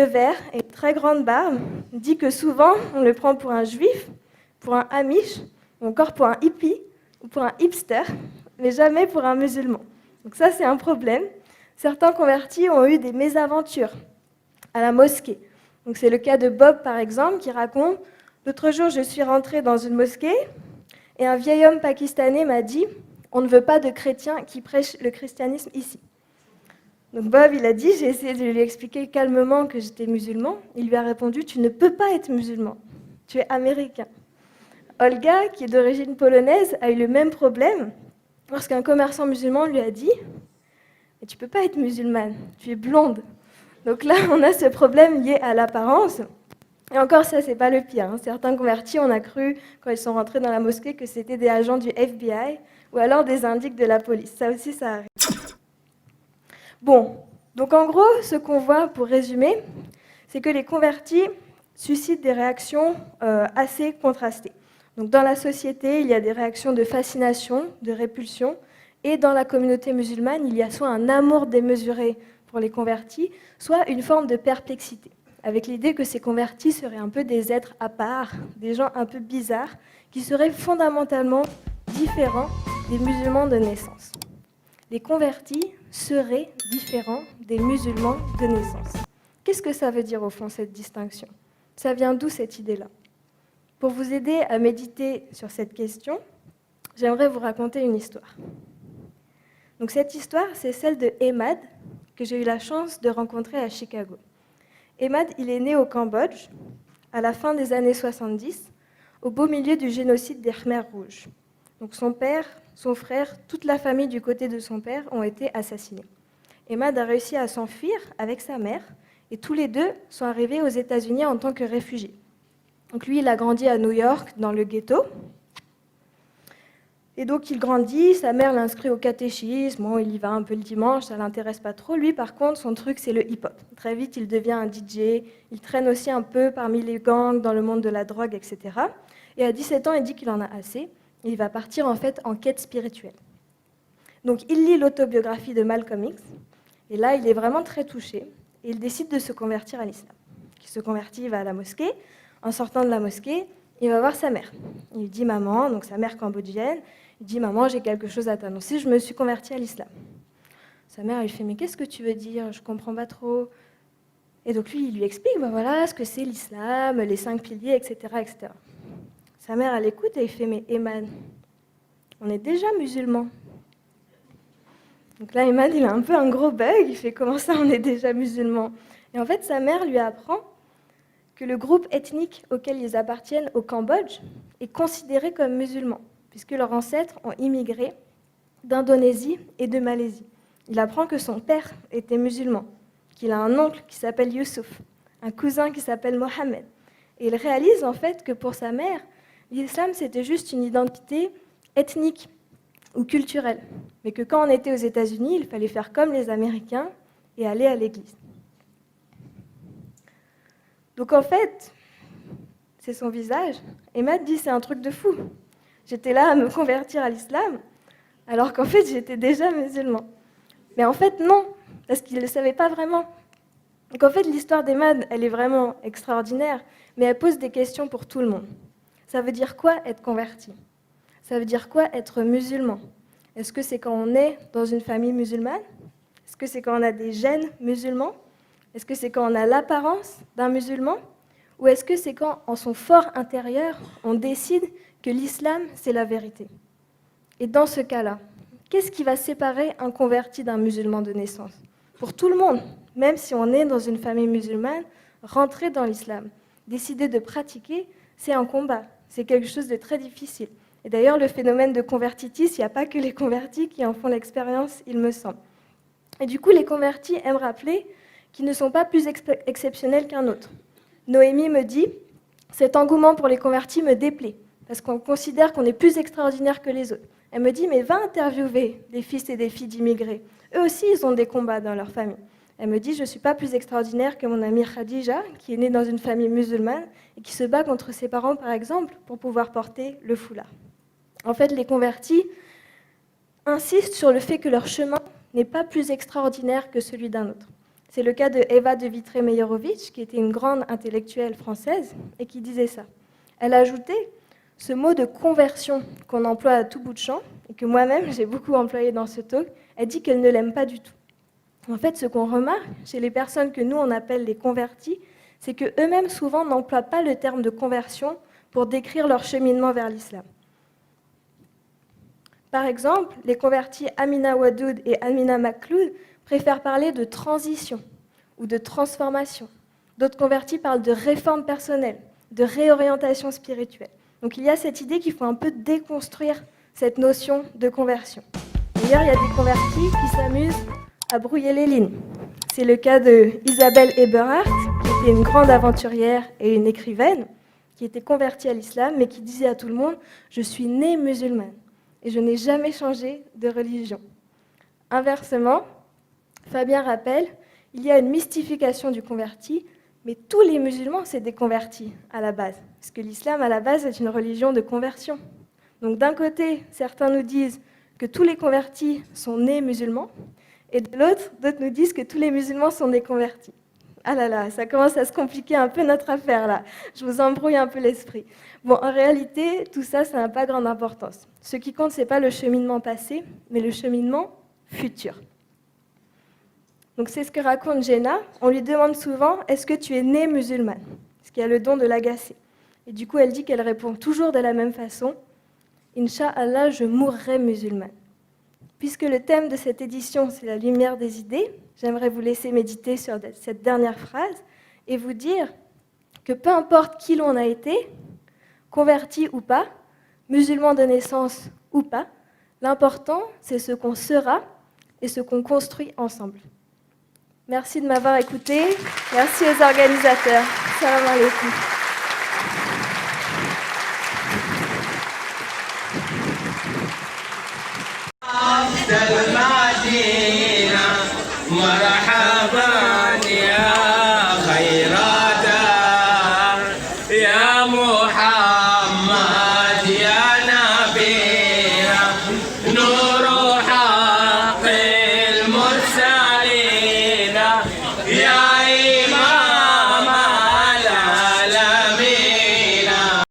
yeux verts et une très grande barbe, dit que souvent on le prend pour un juif, pour un amish, ou encore pour un hippie, ou pour un hipster, mais jamais pour un musulman. Donc ça, c'est un problème. Certains convertis ont eu des mésaventures à la mosquée. Donc c'est le cas de Bob, par exemple, qui raconte « L'autre jour, je suis rentré dans une mosquée et un vieil homme pakistanais m'a dit « On ne veut pas de chrétiens qui prêchent le christianisme ici ». Donc Bob, il a dit, j'ai essayé de lui expliquer calmement que j'étais musulman. Il lui a répondu, tu ne peux pas être musulman, tu es américain. Olga, qui est d'origine polonaise, a eu le même problème lorsqu'un commerçant musulman lui a dit, mais tu ne peux pas être musulmane, tu es blonde. Donc là, on a ce problème lié à l'apparence. Et encore, ça, c'est pas le pire. Certains convertis, on a cru, quand ils sont rentrés dans la mosquée, que c'était des agents du FBI ou alors des indiques de la police. Ça aussi, ça arrive. Bon, donc en gros, ce qu'on voit, pour résumer, c'est que les convertis suscitent des réactions assez contrastées. Donc dans la société, il y a des réactions de fascination, de répulsion, et dans la communauté musulmane, il y a soit un amour démesuré pour les convertis, soit une forme de perplexité, avec l'idée que ces convertis seraient un peu des êtres à part, des gens un peu bizarres, qui seraient fondamentalement différents des musulmans de naissance. Les convertis seraient différents des musulmans de naissance. Qu'est-ce que ça veut dire au fond, cette distinction? Ça vient d'où cette idée-là? Pour vous aider à méditer sur cette question, j'aimerais vous raconter une histoire. Donc cette histoire, c'est celle de Emad, que j'ai eu la chance de rencontrer à Chicago. Emad, il est né au Cambodge, à la fin des années 70, au beau milieu du génocide des Khmers rouges. Donc son père, son frère, toute la famille du côté de son père ont été assassinés. Emad a réussi à s'enfuir avec sa mère, et tous les deux sont arrivés aux États-Unis en tant que réfugiés. Donc lui, il a grandi à New York, dans le ghetto. Et donc il grandit, sa mère l'inscrit au catéchisme, bon, il y va un peu le dimanche, ça ne l'intéresse pas trop. Lui, par contre, son truc, c'est le hip-hop. Très vite, il devient un DJ, il traîne aussi un peu parmi les gangs, dans le monde de la drogue, etc. Et à 17 ans, il dit qu'il en a assez, et il va partir en fait en quête spirituelle. Donc il lit l'autobiographie de Malcolm X, et là, il est vraiment très touché, et il décide de se convertir à l'islam. Il se convertit, il va à la mosquée. En sortant de la mosquée, il va voir sa mère. Il lui dit « Maman », donc sa mère cambodgienne, il dit « Maman, j'ai quelque chose à t'annoncer, je me suis convertie à l'islam ». Sa mère, elle lui fait « Mais qu'est-ce que tu veux dire? Je ne comprends pas trop ». Et donc lui, il lui explique ben voilà ce que c'est l'islam, les 5 piliers, etc., etc. Sa mère, elle écoute et il fait « Mais Emad, on est déjà musulmans ». Donc là, Emad, il a un peu un gros bug, il fait « Comment ça, on est déjà musulmans ?» Et en fait, sa mère lui apprend que le groupe ethnique auquel ils appartiennent au Cambodge est considéré comme musulman, puisque leurs ancêtres ont immigré d'Indonésie et de Malaisie. Il apprend que son père était musulman, qu'il a un oncle qui s'appelle Youssouf, un cousin qui s'appelle Mohamed. Et il réalise en fait que pour sa mère, l'islam c'était juste une identité ethnique ou culturelle, mais que quand on était aux États-Unis, il fallait faire comme les Américains et aller à l'église. Donc en fait, c'est son visage. Emad dit c'est un truc de fou. J'étais là à me convertir à l'islam, alors qu'en fait j'étais déjà musulman. Mais en fait non, parce qu'il ne le savait pas vraiment. Donc en fait l'histoire d'Emad, elle est vraiment extraordinaire, mais elle pose des questions pour tout le monde. Ça veut dire quoi être converti? Ça veut dire quoi être musulman? Est-ce que c'est quand on est dans une famille musulmane? Est-ce que c'est quand on a des gènes musulmans? Est-ce que c'est quand on a l'apparence d'un musulman? Ou est-ce que c'est quand, en son fort intérieur, on décide que l'islam, c'est la vérité? Et dans ce cas-là, qu'est-ce qui va séparer un converti d'un musulman de naissance? Pour tout le monde, même si on est dans une famille musulmane, rentrer dans l'islam, décider de pratiquer, c'est un combat, c'est quelque chose de très difficile. Et d'ailleurs, le phénomène de convertitis, il n'y a pas que les convertis qui en font l'expérience, il me semble. Et du coup, les convertis aiment rappeler qu'ils ne sont pas plus exceptionnels qu'un autre. Noémie me dit « Cet engouement pour les convertis me déplaît, parce qu'on considère qu'on est plus extraordinaire que les autres. » Elle me dit « Mais va interviewer des fils et des filles d'immigrés. Eux aussi, ils ont des combats dans leur famille. » Elle me dit « Je ne suis pas plus extraordinaire que mon amie Khadija, qui est née dans une famille musulmane et qui se bat contre ses parents, par exemple, pour pouvoir porter le foulard. » En fait, les convertis insistent sur le fait que leur chemin n'est pas plus extraordinaire que celui d'un autre. C'est le cas de Eva de Vitré-Meyerovitch, qui était une grande intellectuelle française, et qui disait ça. Elle a ajouté ce mot de conversion qu'on emploie à tout bout de champ, et que moi-même j'ai beaucoup employé dans ce talk. Elle dit qu'elle ne l'aime pas du tout. En fait, ce qu'on remarque chez les personnes que nous on appelle les convertis, c'est qu'eux-mêmes souvent n'emploient pas le terme de conversion pour décrire leur cheminement vers l'islam. Par exemple, les convertis Amina Wadoud et Amina Makloud préfèrent parler de transition ou de transformation. D'autres convertis parlent de réforme personnelle, de réorientation spirituelle. Donc il y a cette idée qu'il faut un peu déconstruire cette notion de conversion. D'ailleurs, il y a des convertis qui s'amusent à brouiller les lignes. C'est le cas de Isabelle Eberhardt, qui était une grande aventurière et une écrivaine, qui était convertie à l'islam, mais qui disait à tout le monde « Je suis née musulmane et je n'ai jamais changé de religion ». Inversement, Fabien rappelle, il y a une mystification du converti, mais tous les musulmans, c'est des convertis à la base, parce que l'islam, à la base, est une religion de conversion. Donc d'un côté, certains nous disent que tous les convertis sont nés musulmans, et de l'autre, d'autres nous disent que tous les musulmans sont nés convertis. Ah là là, ça commence à se compliquer un peu notre affaire là. Je vous embrouille un peu l'esprit. Bon, en réalité, tout ça, ça n'a pas grande importance. Ce qui compte, ce n'est pas le cheminement passé, mais le cheminement futur. Donc c'est ce que raconte Jenna. On lui demande souvent « Est-ce que tu es née musulmane ?» Ce qui a le don de l'agacer. Et du coup, elle dit qu'elle répond toujours de la même façon « Inch'Allah, je mourrai musulmane ». Puisque le thème de cette édition, c'est la lumière des idées, j'aimerais vous laisser méditer sur cette dernière phrase et vous dire que peu importe qui l'on a été, converti ou pas, musulman de naissance ou pas, l'important, c'est ce qu'on sera et ce qu'on construit ensemble. Merci de m'avoir écouté. Merci aux organisateurs. Salam alaikum.